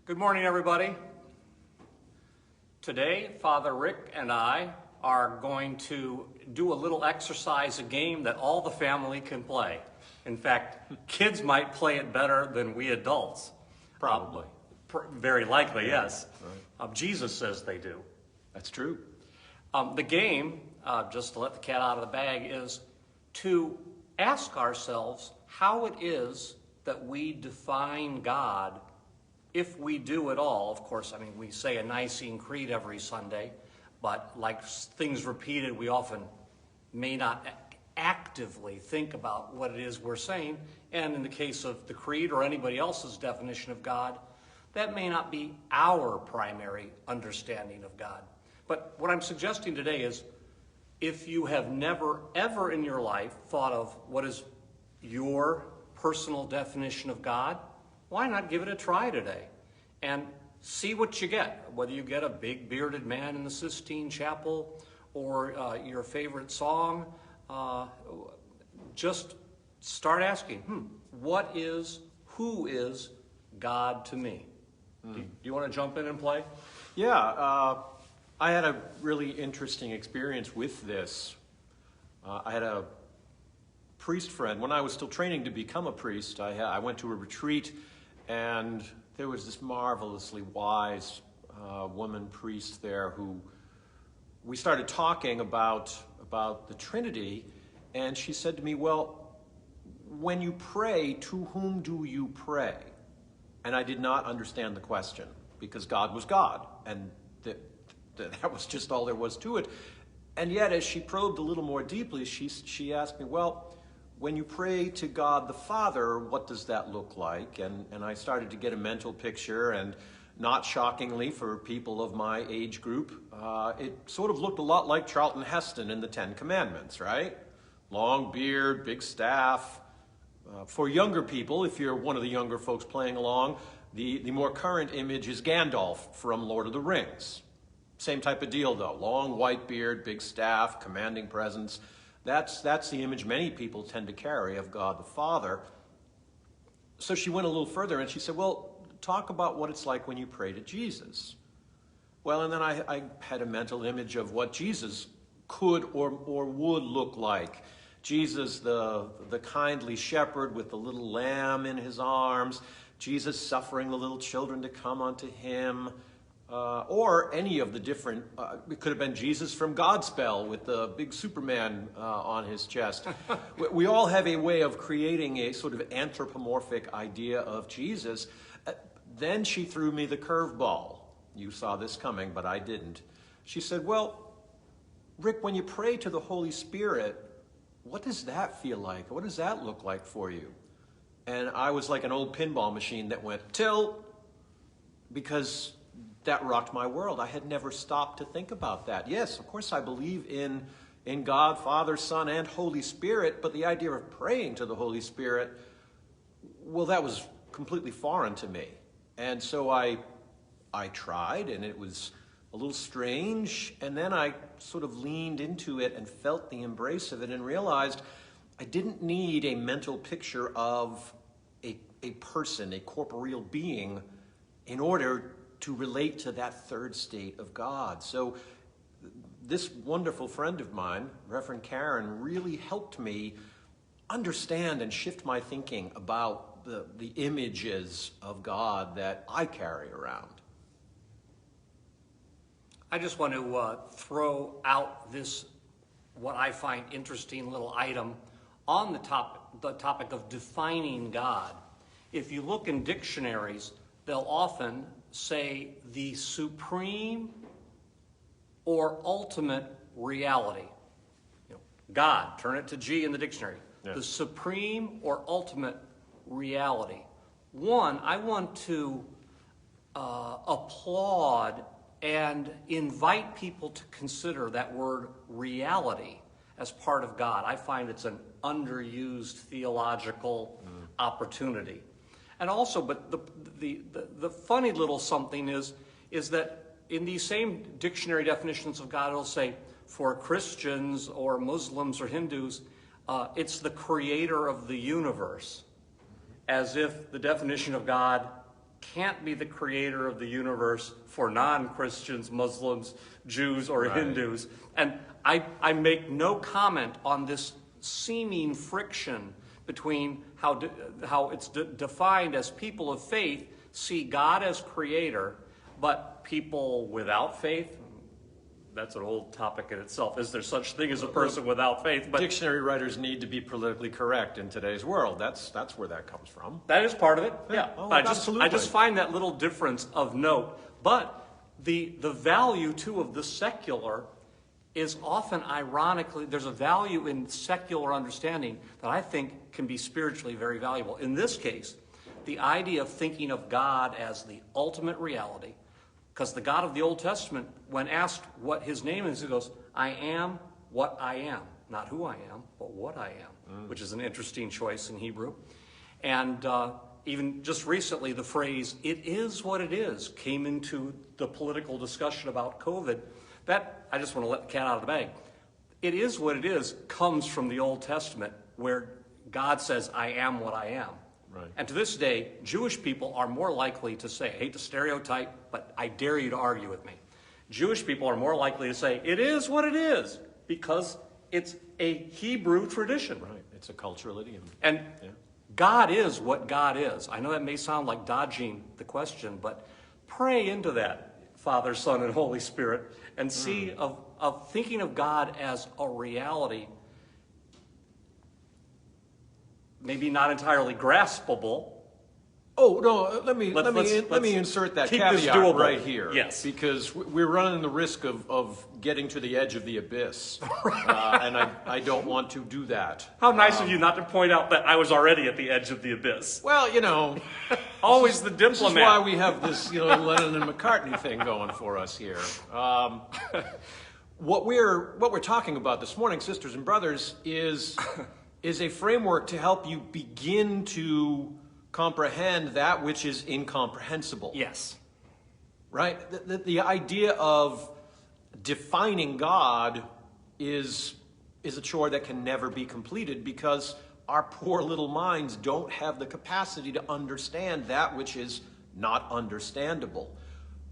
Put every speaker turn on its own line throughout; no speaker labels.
Good morning, everybody. Today, Father Rick and I are going to do a little exercise, a game that all the family can play. In fact, kids might play it better than we adults.
Probably.
Very likely, yes.
Right.
Jesus says they do.
That's true.
The game, just to let the cat out of the bag, is to ask ourselves how it is that we define God, if we do at all. Of course, I mean, we say a Nicene Creed every Sunday, but like things repeated, we often may not actively think about what it is we're saying. And in the case of the Creed or anybody else's definition of God, that may not be our primary understanding of God. But what I'm suggesting today is, if you have never, ever in your life thought of what is your personal definition of God, why not give it a try today and see what you get? Whether you get a big bearded man in the Sistine Chapel or your favorite song, just start asking, who is God to me? Do you want to jump in and play?
Yeah, I had a really interesting experience with this. I had a priest friend. When I was still training to become a priest, I went to a retreat, and there was this marvelously wise woman priest there who we started talking about the Trinity, and she said to me, well, when you pray, to whom do you pray? And I did not understand the question, because God was God, and that was just all there was to it. And yet, as she probed a little more deeply, she asked me, well, when you pray to God the Father, what does that look like? And I started to get a mental picture, and not shockingly for people of my age group, it sort of looked a lot like Charlton Heston in the Ten Commandments, right? Long beard, big staff. For younger people, if you're one of the younger folks playing along, the more current image is Gandalf from Lord of the Rings. Same type of deal, though. Long white beard, big staff, commanding presence. That's the image many people tend to carry of God the Father. So she went a little further and she said, well, talk about what it's like when you pray to Jesus. Well, and then I had a mental image of what Jesus could or would look like. Jesus, the kindly shepherd with the little lamb in his arms. Jesus suffering the little children to come unto him. Or any of the different, it could have been Jesus from Godspell with the big Superman on his chest. We all have a way of creating a sort of anthropomorphic idea of Jesus. Then she threw me the curveball. You saw this coming, but I didn't. She said, well, Rick, when you pray to the Holy Spirit, what does that feel like? What does that look like for you? And I was like an old pinball machine that went tilt, because that rocked my world. I had never stopped to think about that. Yes, of course I believe in God, Father, Son, and Holy Spirit, but the idea of praying to the Holy Spirit, well, that was completely foreign to me. And so I tried, and it was a little strange, and then I sort of leaned into it and felt the embrace of it and realized I didn't need a mental picture of a person, a corporeal being, in order to relate to that third state of God. So this wonderful friend of mine, Reverend Karen, really helped me understand and shift my thinking about the images of God that I carry around.
I just want to throw out this, what I find interesting little item on the topic of defining God. If you look in dictionaries, they'll often say the supreme or ultimate reality. God, turn it to G in the dictionary. Yeah. The supreme or ultimate reality. One, I want to applaud and invite people to consider that word reality as part of God. I find it's an underused theological opportunity. And also, but the funny little something is that in these same dictionary definitions of God, it'll say, for Christians or Muslims or Hindus, it's the creator of the universe, as if the definition of God can't be the creator of the universe for non-Christians, Muslims, Jews, or
Right.
Hindus. And I make no comment on this seeming friction between how it's defined as people of faith see God as creator, but people without faith, that's an old topic in itself. Is there such thing as a person without faith? But
Dictionary writers need to be politically correct in today's world. That's where that comes from.
that is part of it, yeah.
Oh,
I
absolutely.
just find that little difference of note. But the value, too, of the secular is often, ironically, there's a value in secular understanding that I think can be spiritually very valuable. In this case, the idea of thinking of God as the ultimate reality, because the God of the Old Testament, when asked what his name is, he goes, I am what I am. Not who I am, but what I am, which is an interesting choice in Hebrew. And even just recently, the phrase, it is what it is, came into the political discussion about COVID. That, I just want to let the cat out of the bag. It is what it is comes from the Old Testament, where God says, I am what I am.
Right.
And to this day, Jewish people are more likely to say, I hate to stereotype, but I dare you to argue with me. Jewish people are more likely to say, it is what it is, because it's a Hebrew tradition.
Right. It's a cultural idiom.
And
Yeah.
God is what God is. I know that may sound like dodging the question, but pray into that, Father, Son, and Holy Spirit, and see of thinking of God as a reality, maybe not entirely graspable.
Oh, no, let me
Let's
insert that
keep this
caveat
doable.
right here.
Yes.
Because we're running the risk of getting to the edge of the abyss. And I don't want to do that.
How nice of you not to point out that I was already at the edge of the abyss.
Well, you know,
Always the
this is
diplomat.
why we have this, Lennon and McCartney thing going for us here. What we're talking about this morning, sisters and brothers, is a framework to help you begin to comprehend that which is incomprehensible.
Yes.
Right? The idea of defining God is a chore that can never be completed because our poor little minds don't have the capacity to understand that which is not understandable.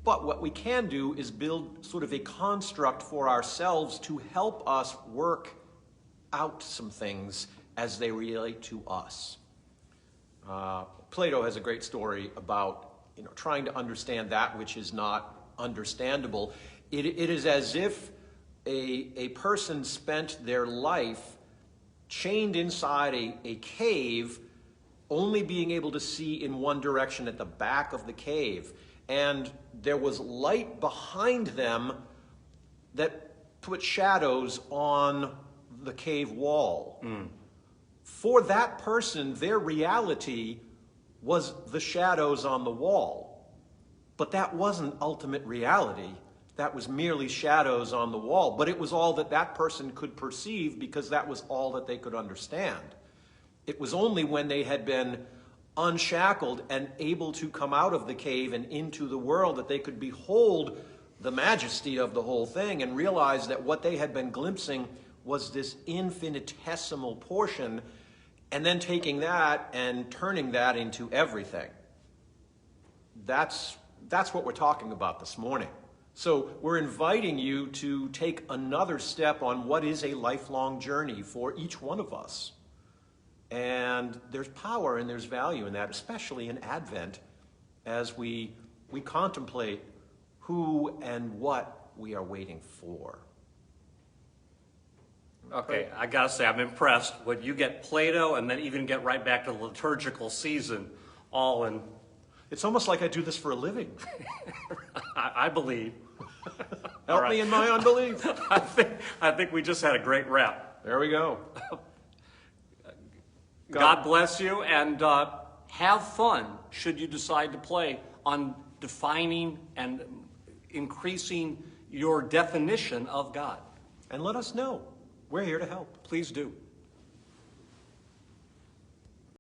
But what we can do is build sort of a construct for ourselves to help us work out some things as they relate to us. Plato has a great story about trying to understand that which is not understandable. It is as if a person spent their life chained inside a cave, only being able to see in one direction at the back of the cave. And there was light behind them that put shadows on the cave wall. For that person, their reality was the shadows on the wall. But that wasn't ultimate reality. That was merely shadows on the wall. But it was all that person could perceive because that was all that they could understand. It was only when they had been unshackled and able to come out of the cave and into the world that they could behold the majesty of the whole thing and realize that what they had been glimpsing was this infinitesimal portion, and then taking that and turning that into everything. That's what we're talking about this morning. So we're inviting you to take another step on what is a lifelong journey for each one of us. And there's power and there's value in that, especially in Advent, as we contemplate who and what we are waiting for.
Okay, I gotta say, I'm impressed when you get Plato and then even get right back to the liturgical season, all in.
It's almost like I do this for a living.
I believe.
Help me in my unbelief.
I think we just had a great wrap.
There we go.
God bless you, and have fun should you decide to play on defining and increasing your definition of God.
And let us know. We're here to help.
Please do.